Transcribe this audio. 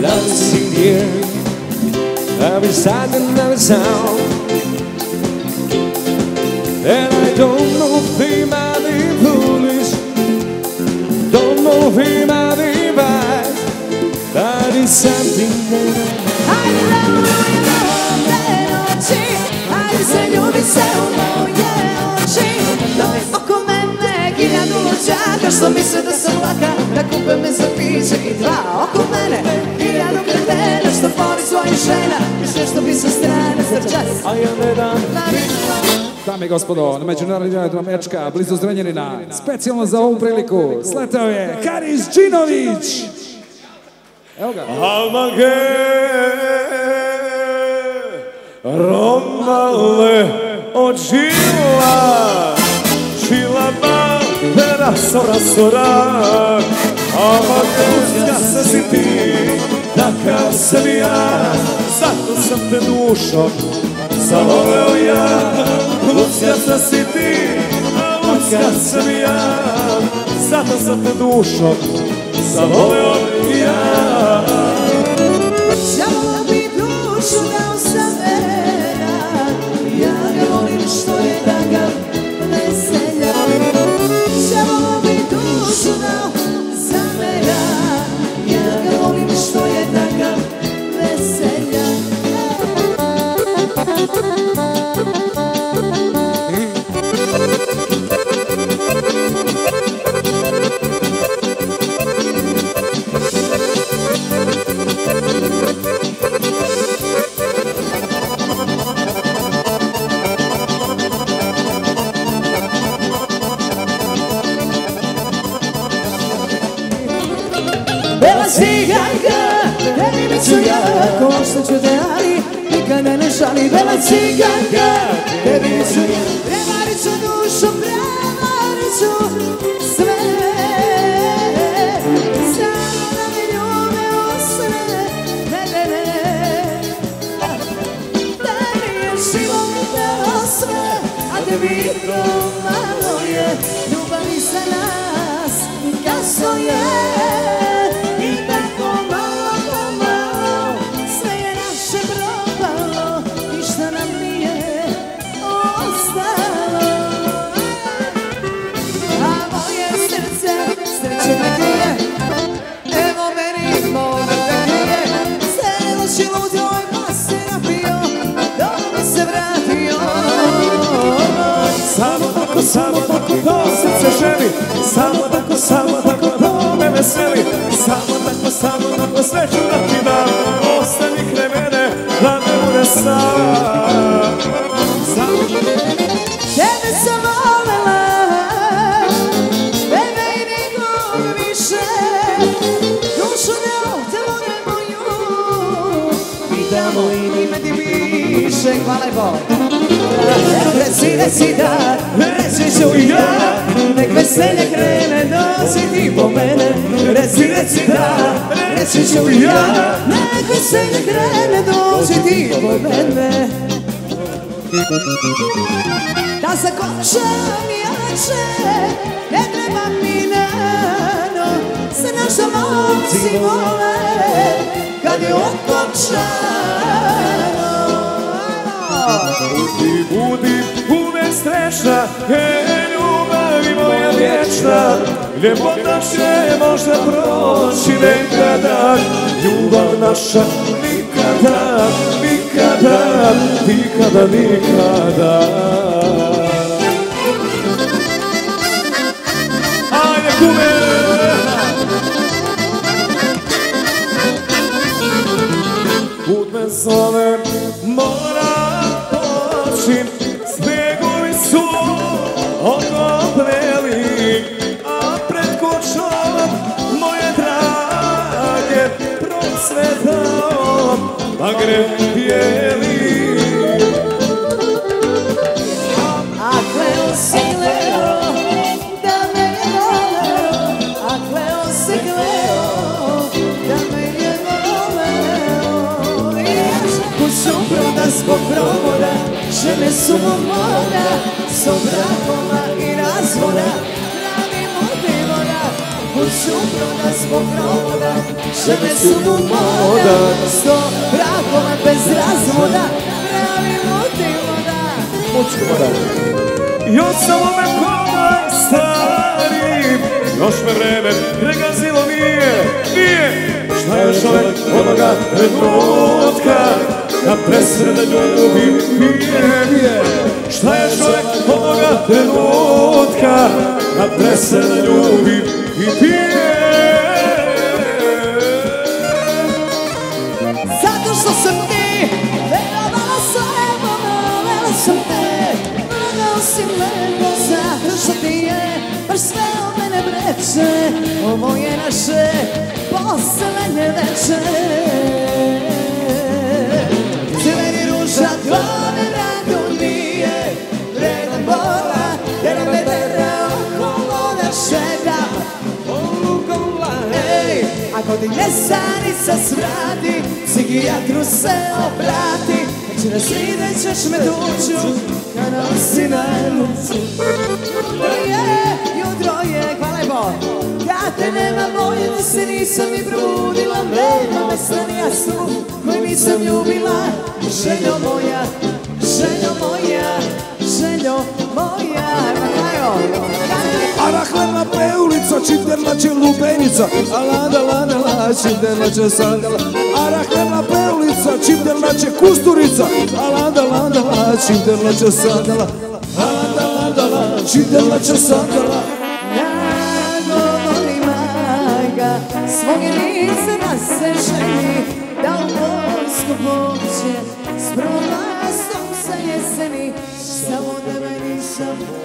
Love is in the air, every sight and every sound. And I don't know if he might be foolish, don't know if he might be right, but it's something that I love noći, ajde se ljubi se u moje oči. Oko mene hiljadu luđaka što misle da sam laka, da kupe me za piće i dva. Oko mene hiljadu kretena što voli svojih žena, još nešto bi sa strane strčas. a ja ne dam. Dame i gospodo, na Međunarodni dan Mečka, blizu Zrenjanina, specijalno za ovu priliku, sletao je Haris Džinović. Evo ga. Almage, Romale, od žila, žilama, vera sora, Almage, ja sam si ti, takav sam i ja, zato sam te dušom zavoleo ja. Lucija si ti, a Lucija sam i ja, zato sam te dušom zavoleo ja. Žalovala bi dušu da usamera, ja ga volim što je takav veselja. Žalovala bi dušu da usamera, ja ga volim što je takav veselja. Bela ciganka, tebi bit ću ja, ko što ću te, ali nikada ne šali. Bela ciganka, tebi bit ću ja, prevarit ću dušu, prevarit ću sve. Samo da mi ljube osve, ne. Da mi je život sve, a tebi to malo je. Ljubavi za nas, kasno je. Samo tako to srce želi, samo tako to me veseli. Samo tako sreću da ti dam, ostani kraj mene, da ne bude sam. Tebe sam volela, tebe i nikog više, dušu ne otevore moju, i tamo i ime ti piše. Hvala i Bog. Reci da, reći ću ja, nek veselje krene, dođi ti po mene. Reci da, reći ću ja, nek veselje krene, dođi ti po mene. Da zakočam jače, ne treba mi nano, se naša momci vole, kad je okončano. Budi uvek srećna, ljubavi moja vječna, ljepota će možda proći nekada, ljubav naša nikada, nikada, nikada, nikada. Ajde kume! Put me zove, mora poći, snegovi su okopleli, a pred kućom moje drage procvetao bagre bijeli. A kleo si kleo, da me je voleo, a kleo si kleo, da me je voleo. I još kuću proda zbog provoda, žene su moda, s obrakoma i razvoda, radimo divora, kuću proda zbog roda, žene su mu moda. 100 brakova bez razvoda, pravi motivoda. Mučku voda. Još samo me kolaj starim, još me vreme pregazilo nije. Šta je čovjek onoga trenutka kad presre da ljubi pije? Šta je čovjek onoga trenutka kad presre da ljubi i pije? Zato što sam ti verovala svojemu, volela sam te, mogao si lepo. Zato što ti je baš sve o mene breče, ovo je naše poslednje veče. Crveni ruža tvojne radu nije vredan bola, jer nam ne tera okolo da šedam. Ej, ako ti nesanica svrati, psihijatru se obrati, večera svide ćeš me tuću, kada si na lucu. Jutro je, hvala Bog, kad te nema bojila se, nisam ni probudila, vrema me sanija su koji nisam ljubila. Željo moja, željo moja, željo moja. Arahlena preulica, čiternače lubenica, aladala, čiternače sandala. Arahlena preulica, čiternače kusturica, aladala, čiternače sandala. Aladala, čiternače sandala. Nagovori majka, svog je lice da se želi, da u vojsku poće, s prvom mastom sa jeseni, samo da me nisam